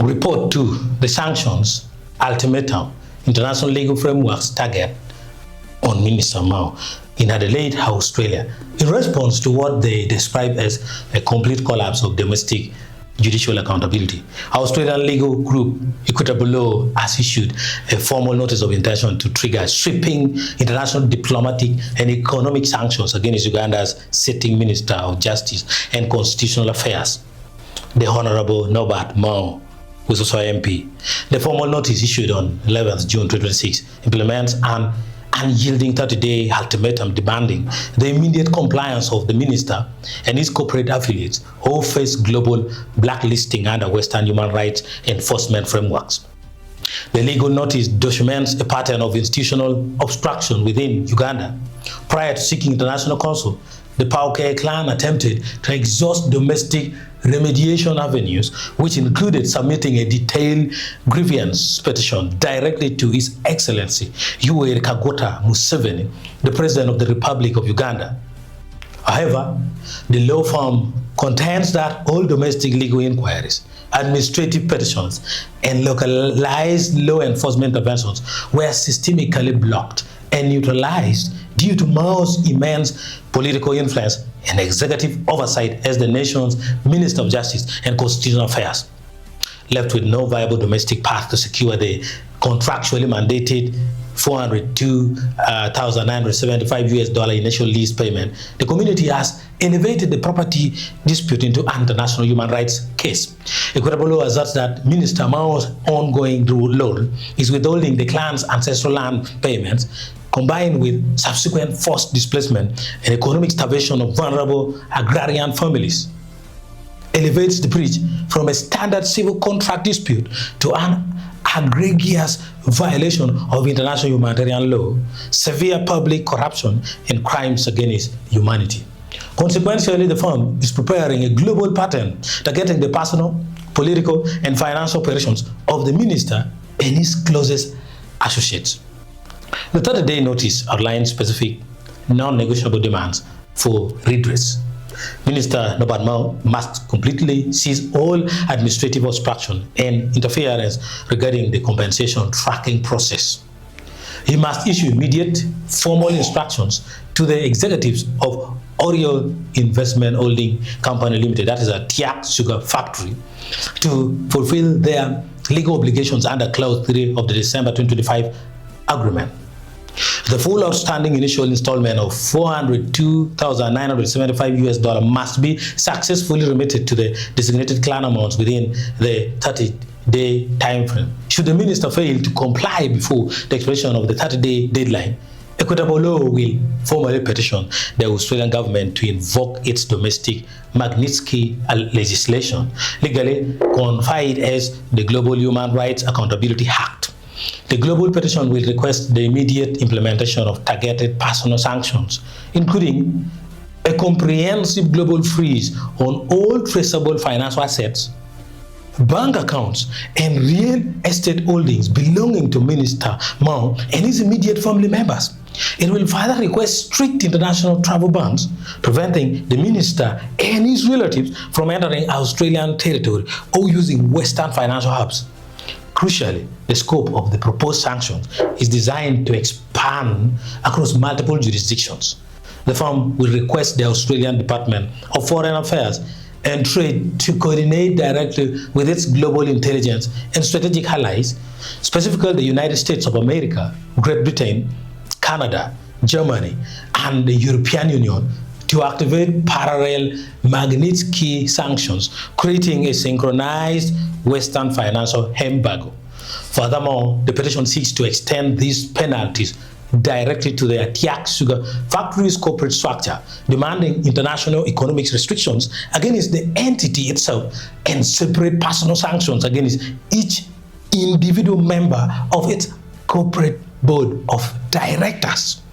report to the sanctions ultimatum international legal frameworks target on Minister Mao in Adelaide, Australia, in response to what they describe as a complete collapse of domestic judicial accountability. Australian legal group Equitable Law has issued a formal notice of intention to trigger sweeping international diplomatic and economic sanctions against Uganda's sitting Minister of Justice and Constitutional Affairs, the Honorable Norbert Mao, who is also MP. The formal notice issued on 11th June 2026 implements an unyielding 30-day ultimatum demanding the immediate compliance of the minister and his corporate affiliates who face global blacklisting under Western human rights enforcement frameworks. The legal notice documents a pattern of institutional obstruction within Uganda. Prior to seeking international counsel, the Pauke clan attempted to exhaust domestic remediation avenues, which included submitting a detailed grievance petition directly to His Excellency Yoweri Kaguta Museveni, the President of the Republic of Uganda. However, the law firm contends that all domestic legal inquiries, administrative petitions, and localized law enforcement interventions were systemically blocked and neutralized due to Mao's immense political influence and executive oversight as the nation's Minister of Justice and Constitutional Affairs. Left with no viable domestic path to secure the contractually mandated $402,975 initial lease payment, the community has elevated the property dispute into an international human rights case. Equitable Law asserts that Minister Mao's ongoing role is withholding the clan's ancestral land payments, combined with subsequent forced displacement and economic starvation of vulnerable agrarian families, elevates the breach from a standard civil contract dispute to an egregious violation of international humanitarian law, severe public corruption, and crimes against humanity. Consequently, the firm is preparing a global pattern targeting the personal, political, and financial operations of the minister and his closest associates. The 30-day notice outlines specific, non-negotiable demands for redress. Minister Norbert Mao must completely cease all administrative obstruction and interference regarding the compensation tracking process. He must issue immediate formal instructions to the executives of Oriole Investment Holding Company Limited, that is a ATIAK Sugar factory, to fulfill their legal obligations under Clause 3 of the December 2025 agreement. The full outstanding initial installment of $402,975 must be successfully remitted to the designated clan amounts within the 30-day time frame. Should the minister fail to comply before the expiration of the 30-day deadline, Equitable Law will formally petition the Australian government to invoke its domestic Magnitsky legislation, legally codified as the Global Human Rights Accountability Act. The global petition will request the immediate implementation of targeted personal sanctions, including a comprehensive global freeze on all traceable financial assets, bank accounts, and real estate holdings belonging to Minister Mao and his immediate family members. It will further request strict international travel bans, preventing the minister and his relatives from entering Australian territory or using Western financial hubs. Crucially, the scope of the proposed sanctions is designed to expand across multiple jurisdictions. The firm will request the Australian Department of Foreign Affairs and Trade to coordinate directly with its global intelligence and strategic allies, specifically the United States of America, Great Britain, Canada, Germany, and the European Union, to activate parallel Magnitsky sanctions, creating a synchronized Western financial embargo. Furthermore, the petition seeks to extend these penalties directly to the ATIAK Sugar factory's corporate structure, demanding international economic restrictions against the entity itself and separate personal sanctions against each individual member of its corporate board of directors.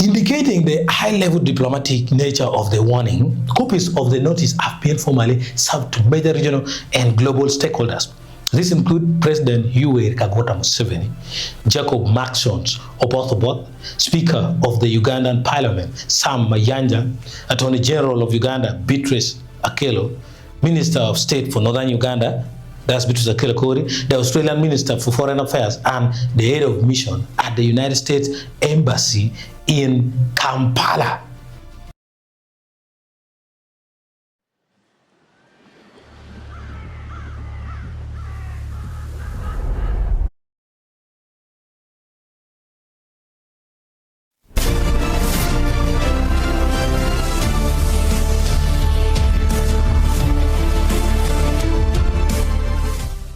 Indicating the high-level diplomatic nature of the warning, copies of the notice have been formally served to major regional and global stakeholders. These include President Yoweri Kaguta Museveni, Jacob Maxons Oboth, Speaker of the Ugandan Parliament, Sam Mayanja, Attorney General of Uganda, Beatrice Akelo, Minister of State for Northern Uganda, that's Bitrus Akilakori, the Australian Minister for Foreign Affairs, and the head of mission at the United States Embassy in Kampala.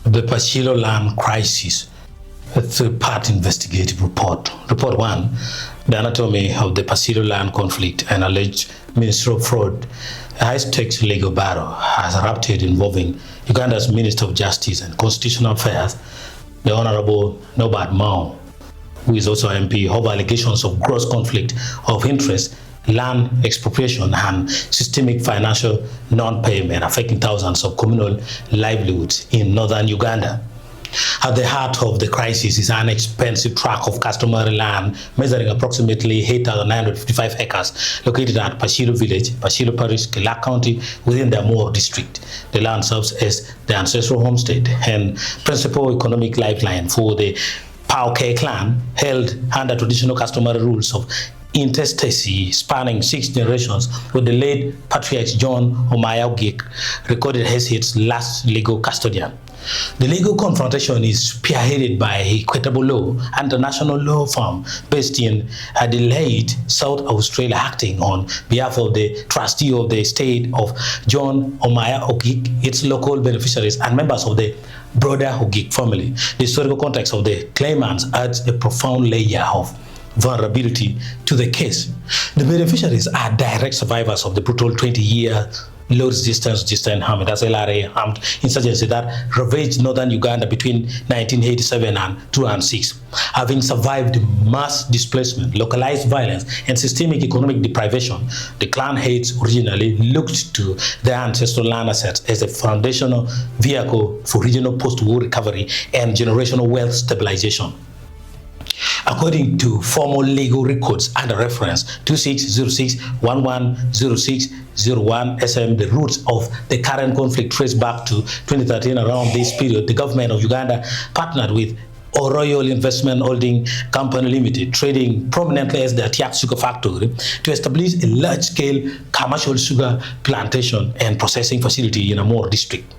The Pachilo land crisis, a three-part investigative report. Report 1, the anatomy of the Pachilo land conflict and alleged ministerial fraud. A high-stakes legal battle has erupted involving Uganda's Minister of Justice and Constitutional Affairs, the Honorable Norbert Mao, who is also MP, over allegations of gross conflict of interest, land expropriation, and systemic financial non-payment affecting thousands of communal livelihoods in northern Uganda. At the heart of the crisis is an expensive tract of customary land measuring approximately 8,955 acres located at Pachilo Village, Pachilo Parish, Kelak County within the Moore district. The land serves as the ancestral homestead and principal economic lifeline for the Pauke clan, held under traditional customary rules of intestacy spanning 6 generations, with the late Patriarch John Omayagik recorded as its last legal custodian. The legal confrontation is spearheaded by Equitable Law, an international law firm based in Adelaide, South Australia, acting on behalf of the trustee of the estate of John Omayagik, its local beneficiaries, and members of the broader Ogik family. The historical context of the claimants adds a profound layer of vulnerability to the case. The beneficiaries are direct survivors of the brutal 20-year low resistance army, that's LRA armed insurgency that ravaged northern Uganda between 1987 and 2006. Having survived mass displacement, localized violence, and systemic economic deprivation, the clan heads originally looked to their ancestral land assets as a foundational vehicle for regional post-war recovery and generational wealth stabilization. According to formal legal records under reference 2606110601 SM, the roots of the current conflict trace back to 2013. Around this period, the government of Uganda partnered with Royal Investment Holding Company Limited, trading prominently as the ATIAK Sugar Factory, to establish a large-scale commercial sugar plantation and processing facility in Amur district.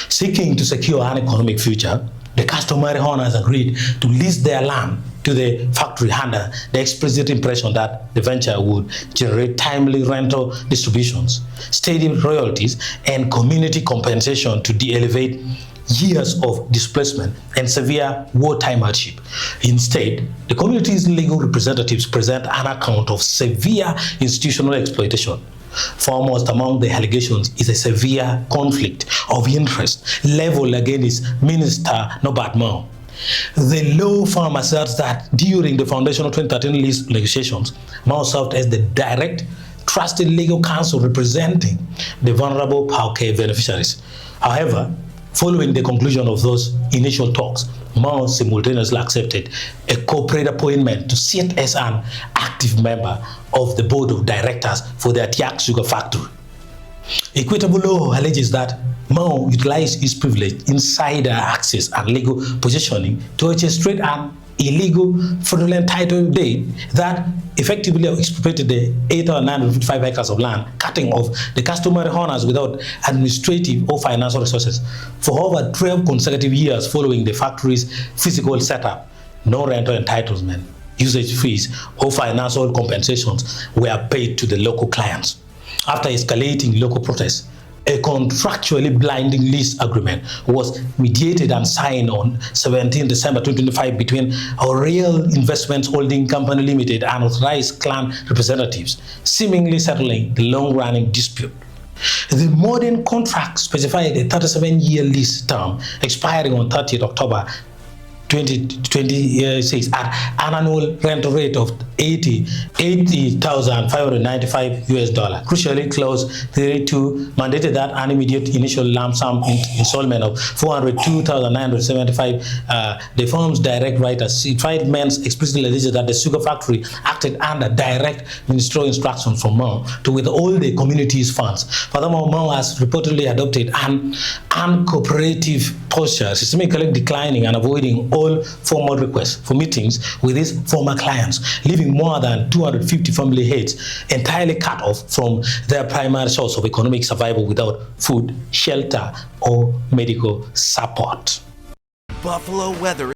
Seeking to secure an economic future, the customary owners agreed to lease their land to the factory under the explicit impression that the venture would generate timely rental distributions, steady royalties, and community compensation to de-elevate years of displacement and severe wartime hardship. Instead, the community's legal representatives present an account of severe institutional exploitation. Foremost among the allegations is a severe conflict of interest leveled against Minister Norbert Mao. The law firm asserts that during the foundational 2013 lease negotiations, Mao served as the direct trusted legal counsel representing the vulnerable Pauke beneficiaries. However, following the conclusion of those initial talks, Mao simultaneously accepted a corporate appointment to sit as an active member of the board of directors for the ATIAK Sugar Factory. Equitable Law alleges that Mao utilized his privilege, insider access, and legal positioning to orchestrate an illegal fraudulent title deed that effectively expropriated the 8,955 acres of land, cutting off the customary owners without administrative or financial resources. For over 12 consecutive years following the factory's physical setup, no rental entitlement, usage fees, or financial compensations were paid to the local clients. After escalating local protests, a contractually binding lease agreement was mediated and signed on 17 December 2025 between Royal Investments Holding Company Limited and authorized clan representatives, seemingly settling the long-running dispute. The modern contract specified a 37-year lease term expiring on 30th October 2026 at an annual rental rate of $80,595. Crucially, Clause 32 mandated that an immediate initial lump sum installment of $402,975. The firm's direct writer Friedman's explicitly alleged that the sugar factory acted under direct ministerial instructions from Mao to withhold the community's funds. Furthermore, Mao has reportedly adopted an uncooperative posture, systemically declining and avoiding all formal requests for meetings with his former clients, leaving more than 250 family heads entirely cut off from their primary source of economic survival without food, shelter, or medical support. Buffalo weather.